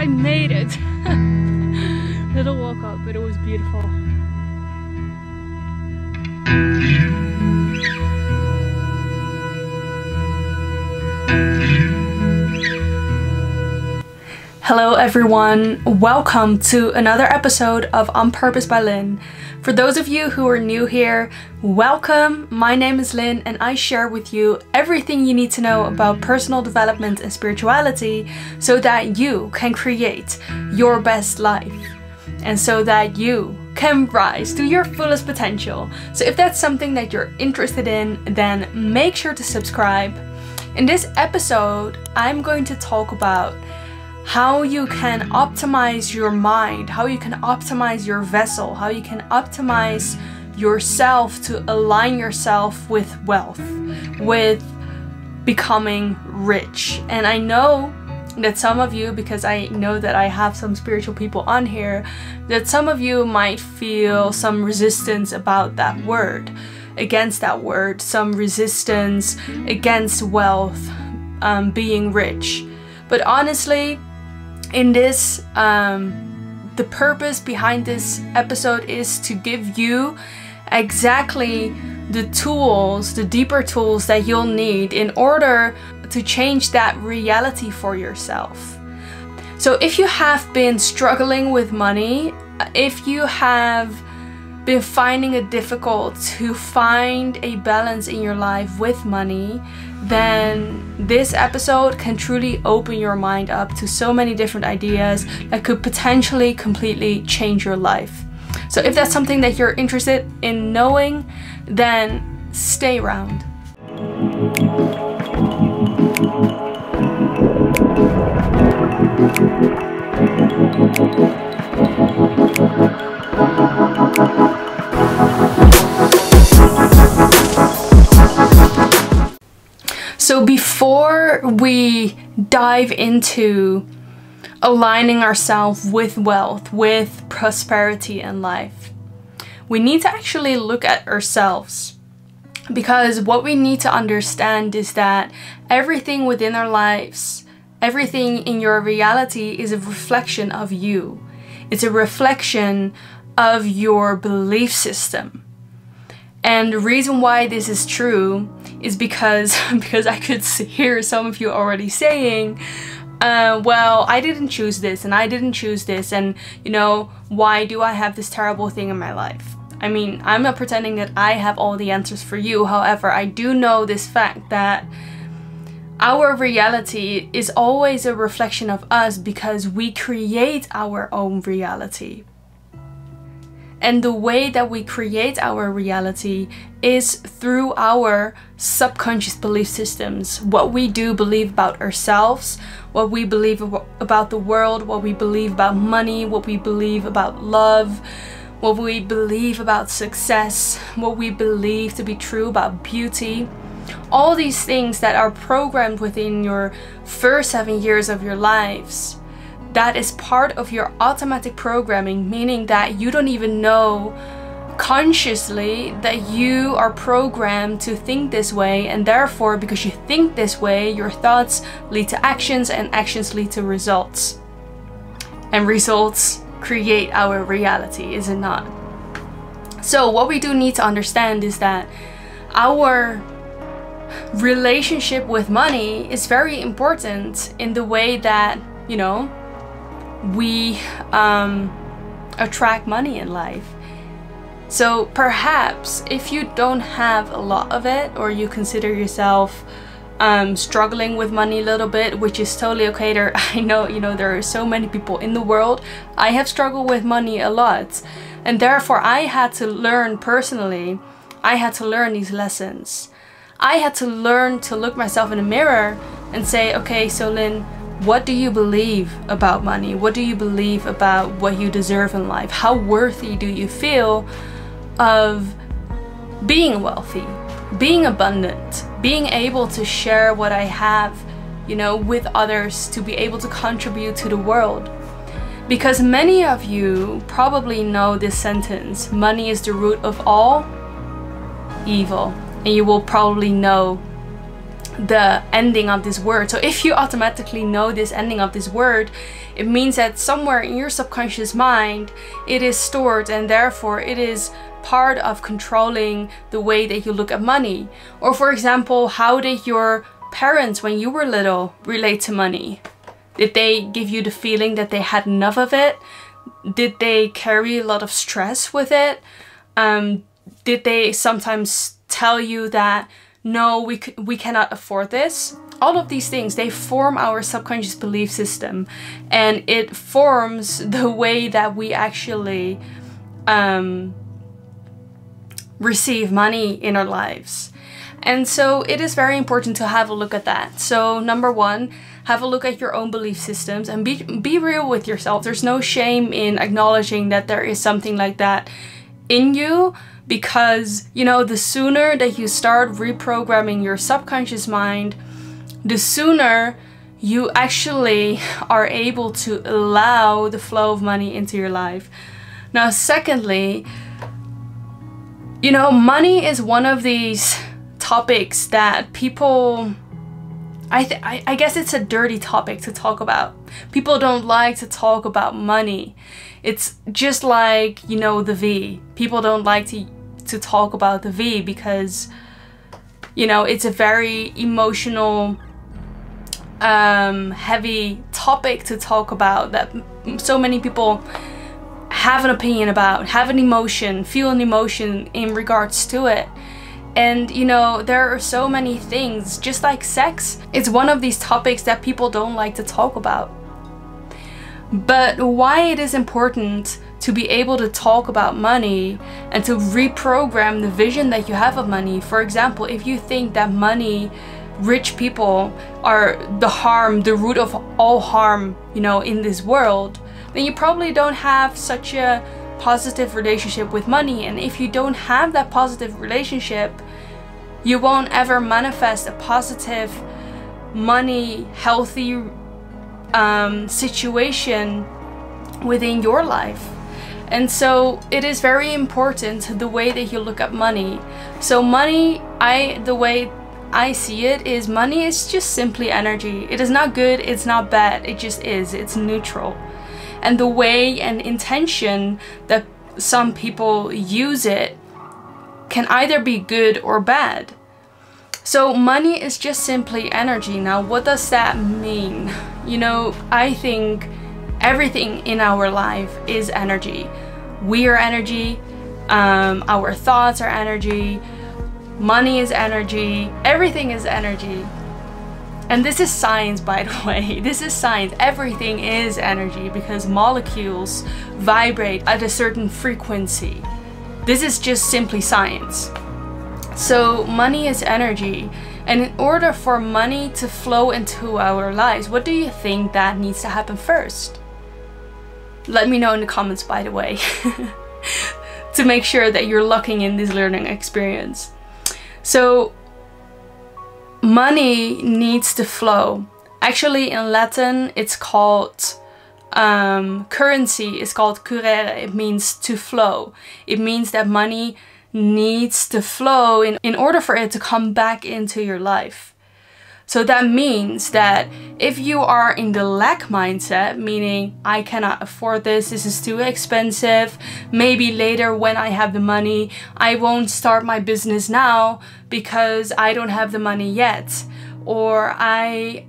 I made it. Little walk up, but it was beautiful. Hello everyone, welcome to another episode of On Purpose by Lynn. For those of you who are new here, welcome. My name is Lynn and I share with you everything you need to know about personal development and spirituality so that you can create your best life and so that you can rise to your fullest potential. So if that's something that you're interested in, then make sure to subscribe. In this episode, I'm going to talk about how you can optimize your mind, how you can optimize your vessel, how you can optimize yourself to align yourself with wealth, with becoming rich. And I know that some of you, because I know that I have some spiritual people on here, that some of you might feel some resistance about that word, against that word, some resistance against wealth, being rich. But honestly, in this, the purpose behind this episode is to give you exactly the tools, the deeper tools that you'll need in order to change that reality for yourself. So if you have been struggling with money, if you have been finding it difficult to find a balance in your life with money, then this episode can truly open your mind up to so many different ideas that could potentially completely change your life. So if that's something that you're interested in knowing, then stay around. So before we dive into aligning ourselves with wealth, with prosperity in life, we need to actually look at ourselves. Because what we need to understand is that everything within our lives, everything in your reality is a reflection of you. It's a reflection of your belief system. And the reason why this is true is because I could hear some of you already saying, well, I didn't choose this and I didn't choose this, and you know, why do I have this terrible thing in my life? I mean, I'm not pretending that I have all the answers for you. However, I do know this fact that our reality is always a reflection of us because we create our own reality. And the way that we create our reality is through our subconscious belief systems. What we do believe about ourselves, what we believe about the world, what we believe about money, what we believe about love, what we believe about success, what we believe to be true about beauty. All these things that are programmed within your first 7 years of your lives. That is part of your automatic programming, meaning that you don't even know consciously that you are programmed to think this way, and therefore because you think this way, your thoughts lead to actions and actions lead to results. And results create our reality, is it not? So what we do need to understand is that our relationship with money is very important in the way that, you know, we attract money in life. So perhaps if you don't have a lot of it, or you consider yourself struggling with money a little bit, which is totally okay. I know, you know, there are so many people in the world. I have struggled with money a lot, and therefore I had to learn personally, I had to learn these lessons. I had to learn to look myself in the mirror and say, okay, so Lynn, what do you believe about money? What do you believe about what you deserve in life? How worthy do you feel of being wealthy, being abundant, being able to share what I have, you know, with others, to be able to contribute to the world? Because many of you probably know this sentence, money is the root of all evil. And you will probably know the ending of this word. So if you automatically know this ending of this word, it means that somewhere in your subconscious mind it is stored, and therefore it is part of controlling the way that you look at money. Or for example, how did your parents when you were little relate to money? Did they give you the feeling that they had enough of it? Did they carry a lot of stress with it? Did they sometimes tell you that no, we cannot afford this? All of these things, they form our subconscious belief system, and it forms the way that we actually receive money in our lives. And so it is very important to have a look at that. So number one, have a look at your own belief systems and be real with yourself. There's no shame in acknowledging that there is something like that in you, because, you know, the sooner that you start reprogramming your subconscious mind, the sooner you actually are able to allow the flow of money into your life. Now, secondly, you know, money is one of these topics that people, I guess it's a dirty topic to talk about. People don't like to talk about money. It's just like, you know, the V. People don't like to talk about the V because, you know, it's a very emotional, heavy topic to talk about, that so many people have an opinion about, have an emotion, feel an emotion in regards to it. And you know, there are so many things, just like sex, it's one of these topics that people don't like to talk about. But why it is important to be able to talk about money and to reprogram the vision that you have of money. For example, if you think that money, rich people are the root of all harm, you know, in this world, then you probably don't have such a positive relationship with money. And if you don't have that positive relationship, you won't ever manifest a positive, money, healthy situation within your life. And so it is very important the way that you look at money. So money, the way I see it is, money is just simply energy. It is not good, it's not bad, it just is, it's neutral. And the way and intention that some people use it can either be good or bad. So money is just simply energy. Now, what does that mean? You know, I think everything in our life is energy. We are energy, our thoughts are energy, money is energy, everything is energy. And this is science, by the way. This is science. Everything is energy because molecules vibrate at a certain frequency. This is just simply science. So money is energy. And in order for money to flow into our lives, what do you think that needs to happen first? Let me know in the comments, by the way, to make sure that you're locking in this learning experience. So money needs to flow. Actually, in Latin, it's called currency is called currere. It means to flow. It means that money needs to flow in order for it to come back into your life. So that means that if you are in the lack mindset, meaning I cannot afford this, this is too expensive, maybe later when I have the money, I won't start my business now because I don't have the money yet. Or I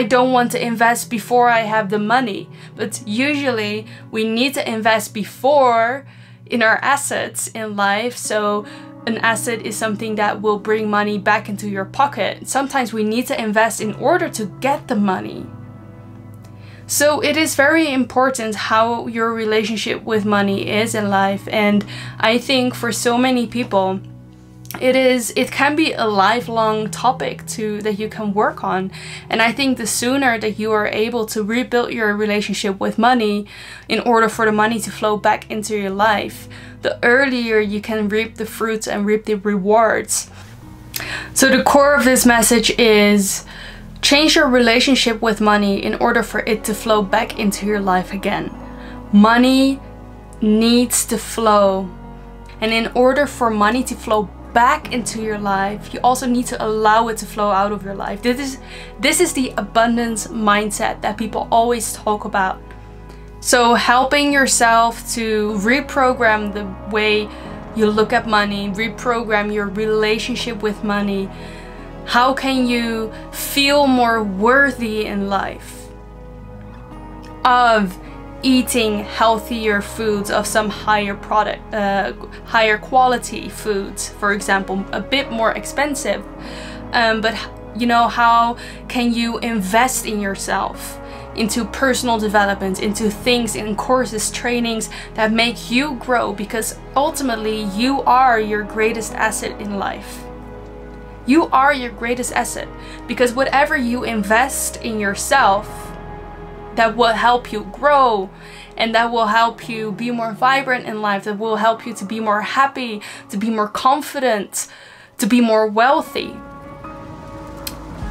don't want to invest before I have the money. But usually we need to invest before in our assets in life. So an asset is something that will bring money back into your pocket. Sometimes we need to invest in order to get the money. So it is very important how your relationship with money is in life. And I think for so many people, it can be a lifelong topic that you can work on. And I think the sooner that you are able to rebuild your relationship with money in order for the money to flow back into your life, the earlier you can reap the fruits and reap the rewards. So the core of this message is change your relationship with money in order for it to flow back into your life again. Money needs to flow. And in order for money to flow back into your life, you also need to allow it to flow out of your life. This is the abundance mindset that people always talk about. So helping yourself to reprogram the way you look at money, reprogram your relationship with money. How can you feel more worthy in life of eating healthier foods, of some higher quality foods, for example, a bit more expensive, but you know, how can you invest in yourself, into personal development, into things, in courses, trainings that make you grow, because ultimately you are your greatest asset in life. You are your greatest asset, because whatever you invest in yourself, that will help you grow, and that will help you be more vibrant in life, that will help you to be more happy, to be more confident, to be more wealthy.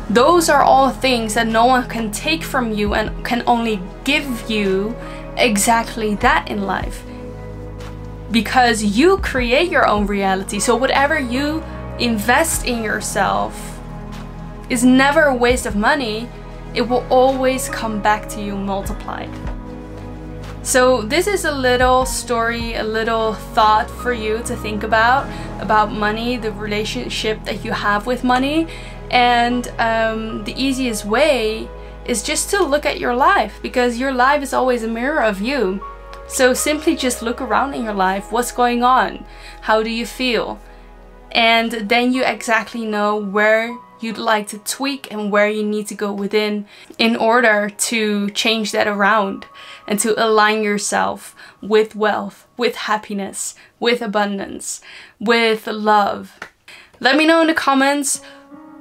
Those are all things that no one can take from you and can only give you exactly that in life. Because you create your own reality. So whatever you invest in yourself is never a waste of money. It will always come back to you multiplied. So this is a little story, a little thought for you to think about money, the relationship that you have with money. And the easiest way is just to look at your life, because your life is always a mirror of you. So simply just look around in your life. What's going on? How do you feel? And then you exactly know where you'd like to tweak and where you need to go within in order to change that around and to align yourself with wealth, with happiness, with abundance, with love. Let me know in the comments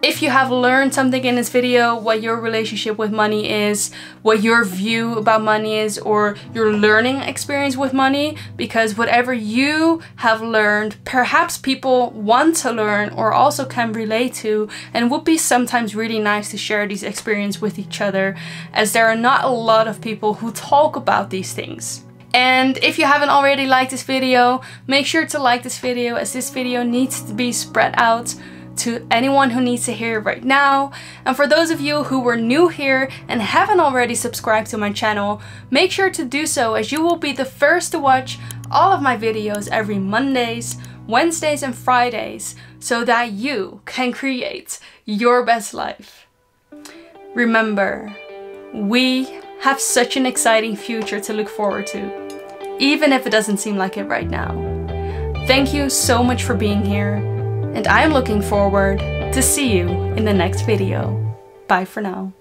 if you have learned something in this video, what your relationship with money is, what your view about money is, or your learning experience with money, because whatever you have learned, perhaps people want to learn or also can relate to, and it would be sometimes really nice to share these experiences with each other, as there are not a lot of people who talk about these things. And if you haven't already liked this video, make sure to like this video, as this video needs to be spread out to anyone who needs to hear it right now. And for those of you who were new here and haven't already subscribed to my channel, make sure to do so, as you will be the first to watch all of my videos every Mondays, Wednesdays and Fridays, so that you can create your best life. Remember, we have such an exciting future to look forward to, even if it doesn't seem like it right now. Thank you so much for being here. And I am looking forward to see you in the next video. Bye for now.